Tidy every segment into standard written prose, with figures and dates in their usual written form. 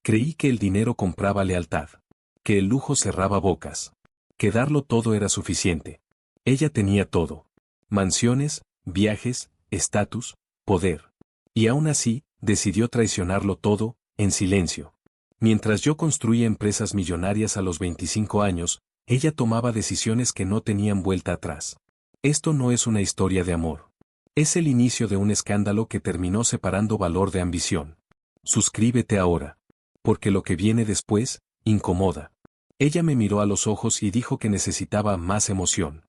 Creí que el dinero compraba lealtad, que el lujo cerraba bocas, que darlo todo era suficiente. Ella tenía todo: mansiones, viajes, estatus, poder. Y aún así, decidió traicionarlo todo, en silencio. Mientras yo construía empresas millonarias a los 25 años, ella tomaba decisiones que no tenían vuelta atrás. Esto no es una historia de amor. Es el inicio de un escándalo que terminó separando valor de ambición. Suscríbete ahora. Porque lo que viene después, incomoda. Ella me miró a los ojos y dijo que necesitaba más emoción.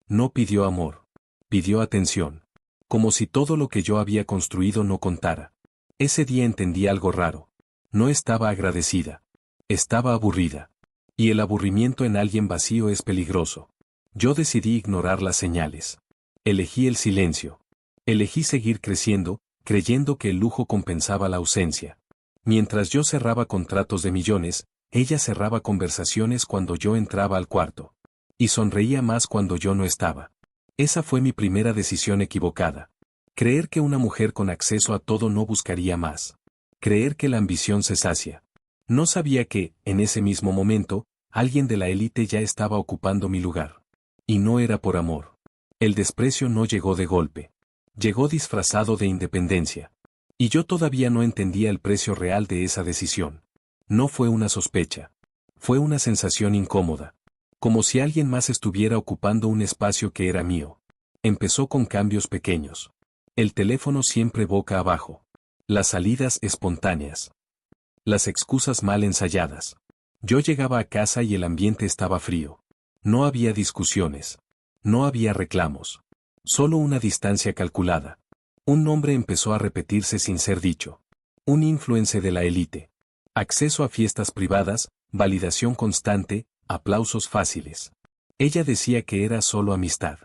No pidió amor. Pidió atención. Como si todo lo que yo había construido no contara. Ese día entendí algo raro. No estaba agradecida. Estaba aburrida. Y el aburrimiento en alguien vacío es peligroso. Yo decidí ignorar las señales. Elegí el silencio. Elegí seguir creciendo, creyendo que el lujo compensaba la ausencia. Mientras yo cerraba contratos de millones, ella cerraba conversaciones cuando yo entraba al cuarto. Y sonreía más cuando yo no estaba. Esa fue mi primera decisión equivocada. Creer que una mujer con acceso a todo no buscaría más. Creer que la ambición se sacia. No sabía que, en ese mismo momento, alguien de la élite ya estaba ocupando mi lugar. Y no era por amor. El desprecio no llegó de golpe. Llegó disfrazado de independencia. Y yo todavía no entendía el precio real de esa decisión. No fue una sospecha. Fue una sensación incómoda. Como si alguien más estuviera ocupando un espacio que era mío. Empezó con cambios pequeños. El teléfono siempre boca abajo. Las salidas espontáneas. Las excusas mal ensayadas. Yo llegaba a casa y el ambiente estaba frío. No había discusiones. No había reclamos. Solo una distancia calculada. Un nombre empezó a repetirse sin ser dicho. Un influencer de la élite. Acceso a fiestas privadas, validación constante, aplausos fáciles. Ella decía que era solo amistad.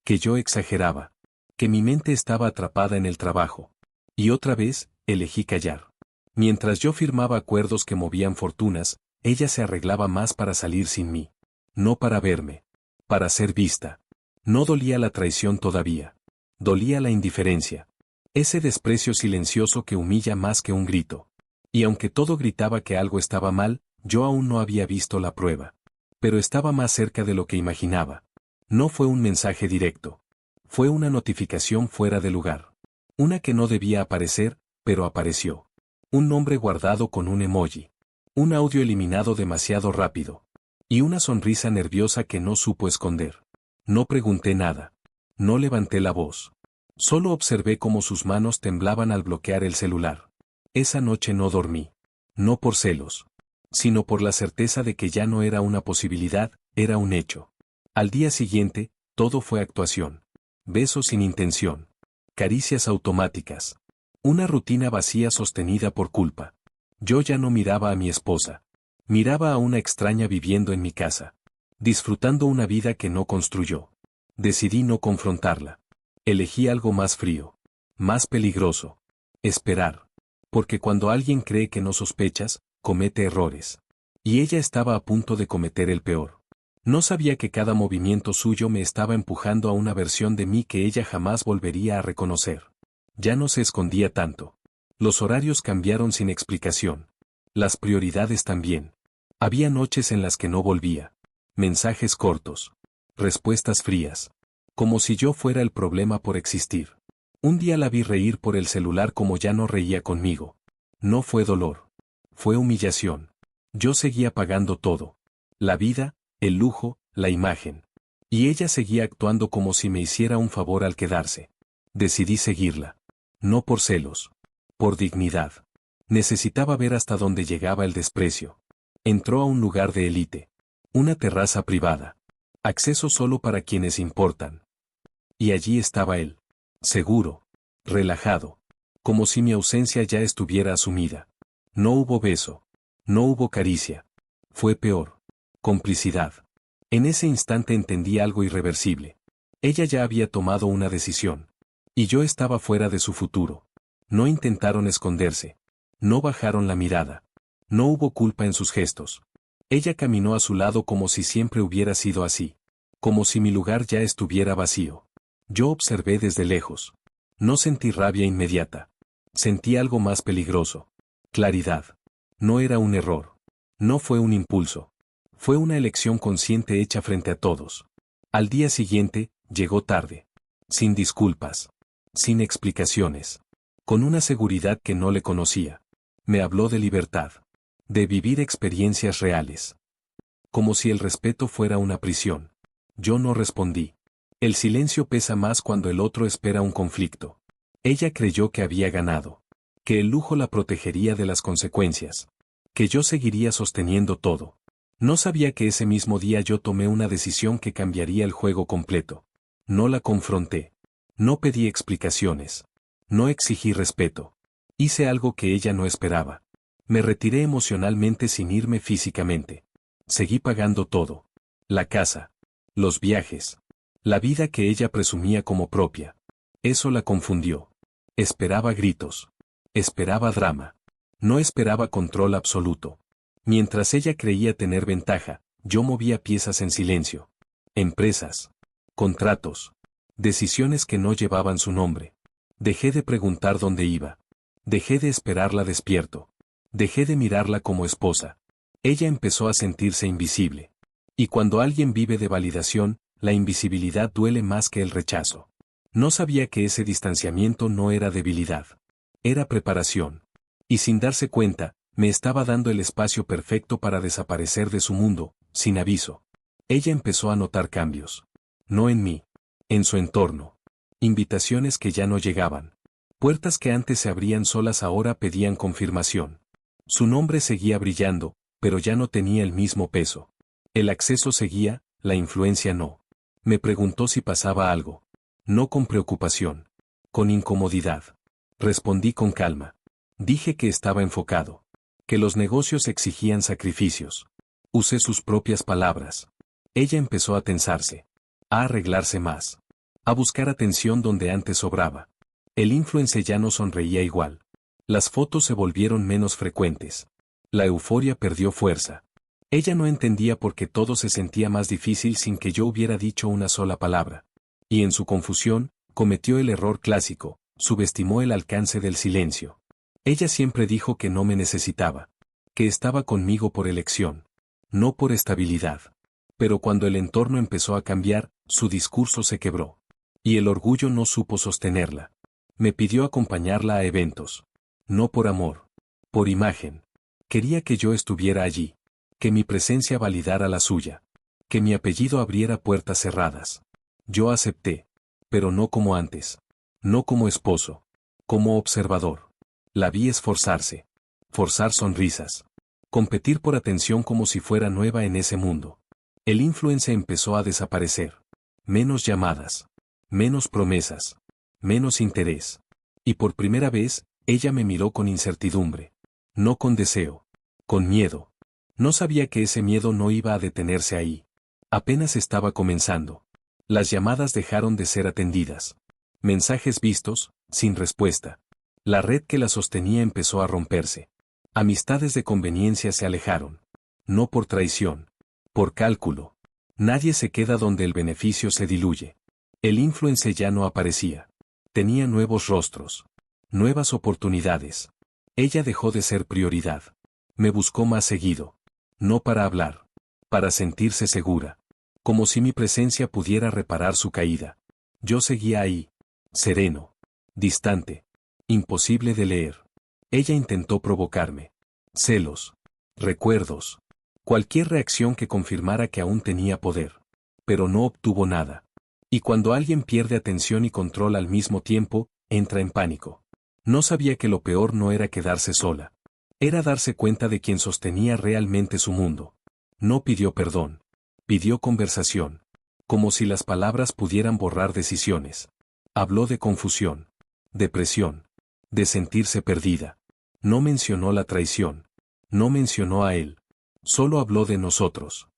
Que yo exageraba. Que mi mente estaba atrapada en el trabajo. Y otra vez, elegí callar. Mientras yo firmaba acuerdos que movían fortunas, ella se arreglaba más para salir sin mí. No para verme. Para ser vista. No dolía la traición todavía. Dolía la indiferencia. Ese desprecio silencioso que humilla más que un grito. Y aunque todo gritaba que algo estaba mal, yo aún no había visto la prueba. Pero estaba más cerca de lo que imaginaba. No fue un mensaje directo. Fue una notificación fuera de lugar. Una que no debía aparecer, pero apareció. Un nombre guardado con un emoji. Un audio eliminado demasiado rápido. Y una sonrisa nerviosa que no supo esconder. No pregunté nada. No levanté la voz. Solo observé cómo sus manos temblaban al bloquear el celular. Esa noche no dormí. No por celos. Sino por la certeza de que ya no era una posibilidad, era un hecho. Al día siguiente, todo fue actuación. Besos sin intención. Caricias automáticas. Una rutina vacía sostenida por culpa. Yo ya no miraba a mi esposa. Miraba a una extraña viviendo en mi casa. Disfrutando una vida que no construyó. Decidí no confrontarla. Elegí algo más frío. Más peligroso. Esperar. Porque cuando alguien cree que no sospechas, comete errores. Y ella estaba a punto de cometer el peor. No sabía que cada movimiento suyo me estaba empujando a una versión de mí que ella jamás volvería a reconocer. Ya no se escondía tanto. Los horarios cambiaron sin explicación. Las prioridades también. Había noches en las que no volvía. Mensajes cortos. Respuestas frías. Como si yo fuera el problema por existir. Un día la vi reír por el celular como ya no reía conmigo. No fue dolor. Fue humillación. Yo seguía pagando todo. La vida, el lujo, la imagen. Y ella seguía actuando como si me hiciera un favor al quedarse. Decidí seguirla. No por celos. Por dignidad. Necesitaba ver hasta dónde llegaba el desprecio. Entró a un lugar de élite. Una terraza privada. Acceso solo para quienes importan. Y allí estaba él. Seguro. Relajado. Como si mi ausencia ya estuviera asumida. No hubo beso. No hubo caricia. Fue peor. Complicidad. En ese instante entendí algo irreversible. Ella ya había tomado una decisión. Y yo estaba fuera de su futuro. No intentaron esconderse. No bajaron la mirada. No hubo culpa en sus gestos. Ella caminó a su lado como si siempre hubiera sido así. Como si mi lugar ya estuviera vacío. Yo observé desde lejos. No sentí rabia inmediata. Sentí algo más peligroso. Claridad. No era un error. No fue un impulso. Fue una elección consciente hecha frente a todos. Al día siguiente, llegó tarde. Sin disculpas. Sin explicaciones. Con una seguridad que no le conocía. Me habló de libertad. De vivir experiencias reales. Como si el respeto fuera una prisión. Yo no respondí. El silencio pesa más cuando el otro espera un conflicto. Ella creyó que había ganado. Que el lujo la protegería de las consecuencias. Que yo seguiría sosteniendo todo. No sabía que ese mismo día yo tomé una decisión que cambiaría el juego completo. No la confronté. No pedí explicaciones. No exigí respeto. Hice algo que ella no esperaba. Me retiré emocionalmente sin irme físicamente. Seguí pagando todo. La casa. Los viajes. La vida que ella presumía como propia. Eso la confundió. Esperaba gritos. Esperaba drama. No esperaba control absoluto. Mientras ella creía tener ventaja, yo movía piezas en silencio. Empresas. Contratos. Decisiones que no llevaban su nombre. Dejé de preguntar dónde iba. Dejé de esperarla despierto. Dejé de mirarla como esposa. Ella empezó a sentirse invisible. Y cuando alguien vive de validación, la invisibilidad duele más que el rechazo. No sabía que ese distanciamiento no era debilidad. Era preparación. Y sin darse cuenta, me estaba dando el espacio perfecto para desaparecer de su mundo, sin aviso. Ella empezó a notar cambios. No en mí. En su entorno. Invitaciones que ya no llegaban. Puertas que antes se abrían solas ahora pedían confirmación. Su nombre seguía brillando, pero ya no tenía el mismo peso. El acceso seguía, la influencia no. Me preguntó si pasaba algo. No con preocupación. Con incomodidad. Respondí con calma. Dije que estaba enfocado. Que los negocios exigían sacrificios. Usé sus propias palabras. Ella empezó a tensarse. A arreglarse más. A buscar atención donde antes sobraba. El influencer ya no sonreía igual. Las fotos se volvieron menos frecuentes. La euforia perdió fuerza. Ella no entendía por qué todo se sentía más difícil sin que yo hubiera dicho una sola palabra. Y en su confusión, cometió el error clásico, subestimó el alcance del silencio. Ella siempre dijo que no me necesitaba. Que estaba conmigo por elección. No por estabilidad. Pero cuando el entorno empezó a cambiar, su discurso se quebró. Y el orgullo no supo sostenerla. Me pidió acompañarla a eventos. No por amor. Por imagen. Quería que yo estuviera allí. Que mi presencia validara la suya. Que mi apellido abriera puertas cerradas. Yo acepté. Pero no como antes. No como esposo. Como observador. La vi esforzarse. Forzar sonrisas. Competir por atención como si fuera nueva en ese mundo. El influencer empezó a desaparecer. Menos llamadas. Menos promesas. Menos interés. Y por primera vez, ella me miró con incertidumbre. No con deseo. Con miedo. No sabía que ese miedo no iba a detenerse ahí. Apenas estaba comenzando. Las llamadas dejaron de ser atendidas. Mensajes vistos, sin respuesta. La red que la sostenía empezó a romperse. Amistades de conveniencia se alejaron. No por traición. Por cálculo. Nadie se queda donde el beneficio se diluye. El influencer ya no aparecía. Tenía nuevos rostros. Nuevas oportunidades. Ella dejó de ser prioridad. Me buscó más seguido. No para hablar. Para sentirse segura. Como si mi presencia pudiera reparar su caída. Yo seguía ahí. Sereno. Distante. Imposible de leer. Ella intentó provocarme. Celos. Recuerdos. Cualquier reacción que confirmara que aún tenía poder. Pero no obtuvo nada. Y cuando alguien pierde atención y control al mismo tiempo, entra en pánico. No sabía que lo peor no era quedarse sola. Era darse cuenta de quien sostenía realmente su mundo. No pidió perdón. Pidió conversación. Como si las palabras pudieran borrar decisiones. Habló de confusión. Depresión. De sentirse perdida. No mencionó la traición. No mencionó a él. Solo habló de nosotros.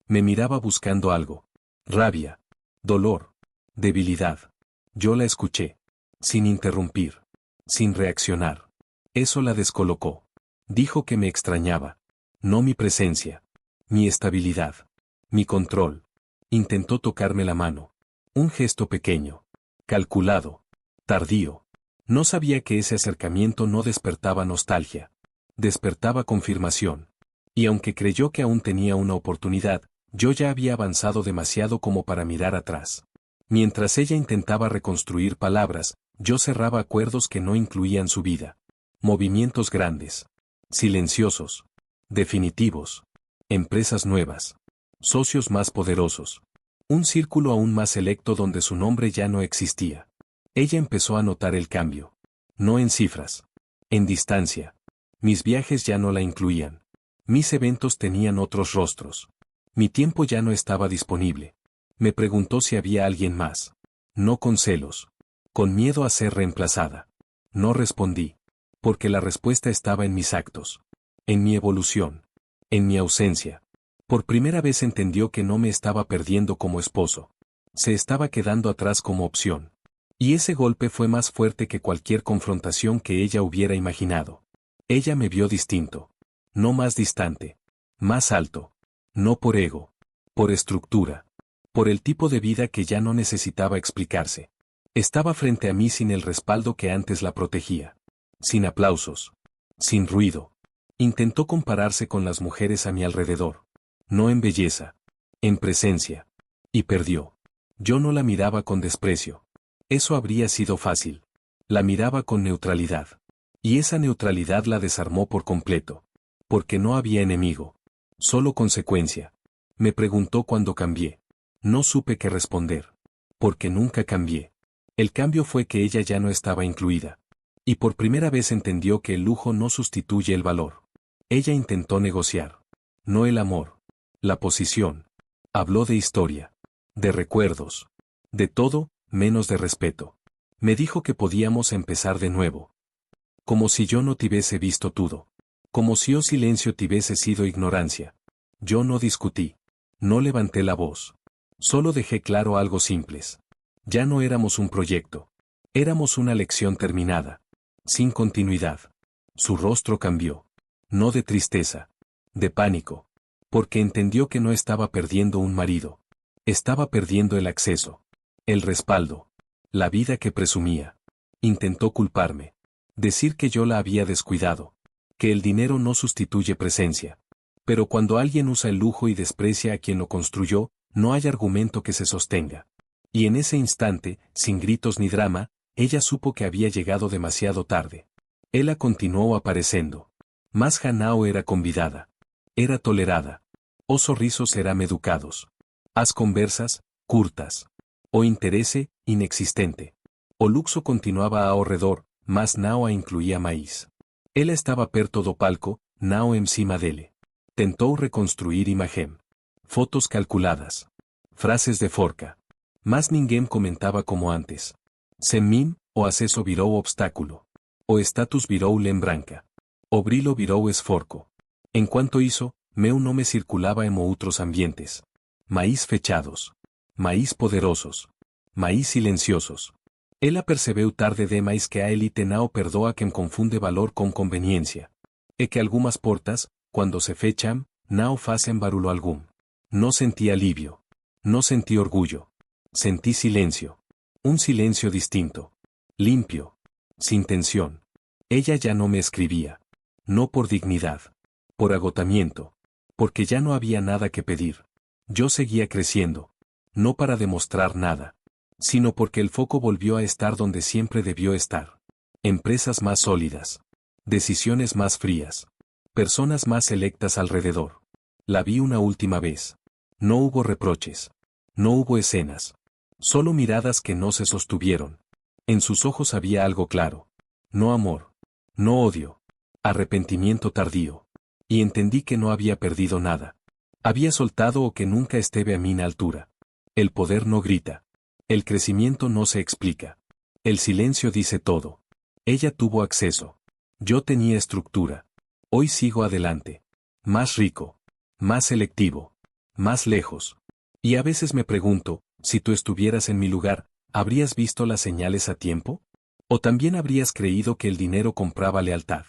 Me miraba buscando algo. Rabia. Dolor. Debilidad. Yo la escuché. Sin interrumpir. Sin reaccionar. Eso la descolocó. Dijo que me extrañaba. No mi presencia. Mi estabilidad. Mi control. Intentó tocarme la mano. Un gesto pequeño. Calculado. Tardío. No sabía que ese acercamiento no despertaba nostalgia. despertaba confirmación. Y aunque creyó que aún tenía una oportunidad, yo ya había avanzado demasiado como para mirar atrás. Mientras ella intentaba reconstruir palabras, yo cerraba acuerdos que no incluían su vida. Movimientos grandes. Silenciosos. Definitivos. Empresas nuevas. Socios más poderosos. Un círculo aún más selecto donde su nombre ya no existía. Ella empezó a notar el cambio. No en cifras. En distancia. Mis viajes ya no la incluían. Mis eventos tenían otros rostros. Mi tiempo ya no estaba disponible. Me preguntó si había alguien más. No con celos. Con miedo a ser reemplazada. No respondí. Porque la respuesta estaba en mis actos. En mi evolución. En mi ausencia. Por primera vez entendió que no me estaba perdiendo como esposo. Se estaba quedando atrás como opción. Y ese golpe fue más fuerte que cualquier confrontación que ella hubiera imaginado. Ella me vio distinto. No más distante. Más alto. No por ego. Por estructura. Por el tipo de vida que ya no necesitaba explicarse. Estaba frente a mí sin el respaldo que antes la protegía. Sin aplausos. Sin ruido. Intentó compararse con las mujeres a mi alrededor. No en belleza. En presencia. Y perdió. Yo no la miraba con desprecio. Eso habría sido fácil. La miraba con neutralidad. Y esa neutralidad la desarmó por completo. Porque no había enemigo. Solo consecuencia. Me preguntó cuándo cambié. No supe qué responder. Porque nunca cambié. El cambio fue que ella ya no estaba incluida. Y por primera vez entendió que el lujo no sustituye el valor. Ella intentó negociar. No el amor. La posición. Habló de historia. De recuerdos. De todo, menos de respeto. Me dijo que podíamos empezar de nuevo. Como si yo no te hubiese visto todo. Como si o silencio te hubiese sido ignorancia. Yo no discutí. No levanté la voz. Solo dejé claro algo simples. Ya no éramos un proyecto. Éramos una lección terminada. Sin continuidad. Su rostro cambió. No de tristeza. De pánico. Porque entendió que no estaba perdiendo un marido. Estaba perdiendo el acceso. El respaldo. La vida que presumía. Intentó culparme. Decir que yo la había descuidado. Que el dinero no sustituye presencia. Pero cuando alguien usa el lujo y desprecia a quien lo construyó, no hay argumento que se sostenga. Y en ese instante, sin gritos ni drama, ella supo que había llegado demasiado tarde. Ella continuó apareciendo. Más Hanao era convidada. Era tolerada. O sorrisos eran educados. As conversas, curtas. O interese, inexistente. O luxo continuaba alrededor, mas Nao incluía maíz. Él estaba per todo palco, Nao encima dele. Tentó reconstruir imagen. Fotos calculadas. Frases de forca. Mas ninguém comentaba como antes. Semim, o aceso virou obstáculo. O status virou lembranca. O brilho virou esforco. En cuanto hizo, meu no me circulaba en outros ambientes. Maíz fechados. Maíz poderosos. Maíz silenciosos. Ela percebeu tarde demais que a élite não perdoa quem confunde valor com conveniencia. E que algumas portas, quando se fechan, não fazem barulho algum. No sentí alivio. No sentí orgullo. Sentí silencio. Un silencio distinto. Limpio. Sin tensión. Ella ya no me escribía. No por dignidad. Por agotamiento. Porque ya no había nada que pedir. Yo seguía creciendo. No para demostrar nada. Sino porque el foco volvió a estar donde siempre debió estar. Empresas más sólidas. Decisiones más frías. Personas más selectas alrededor. La vi una última vez. No hubo reproches. No hubo escenas. Solo miradas que no se sostuvieron. En sus ojos había algo claro. No amor. No odio. Arrepentimiento tardío. Y entendí que no había perdido nada. Había soltado o que nunca estuve a mi altura. El poder no grita. El crecimiento no se explica. El silencio dice todo. Ella tuvo acceso. Yo tenía estructura. Hoy sigo adelante. Más rico. Más selectivo. Más lejos. Y a veces me pregunto, si tú estuvieras en mi lugar, ¿habrías visto las señales a tiempo? ¿O también habrías creído que el dinero compraba lealtad?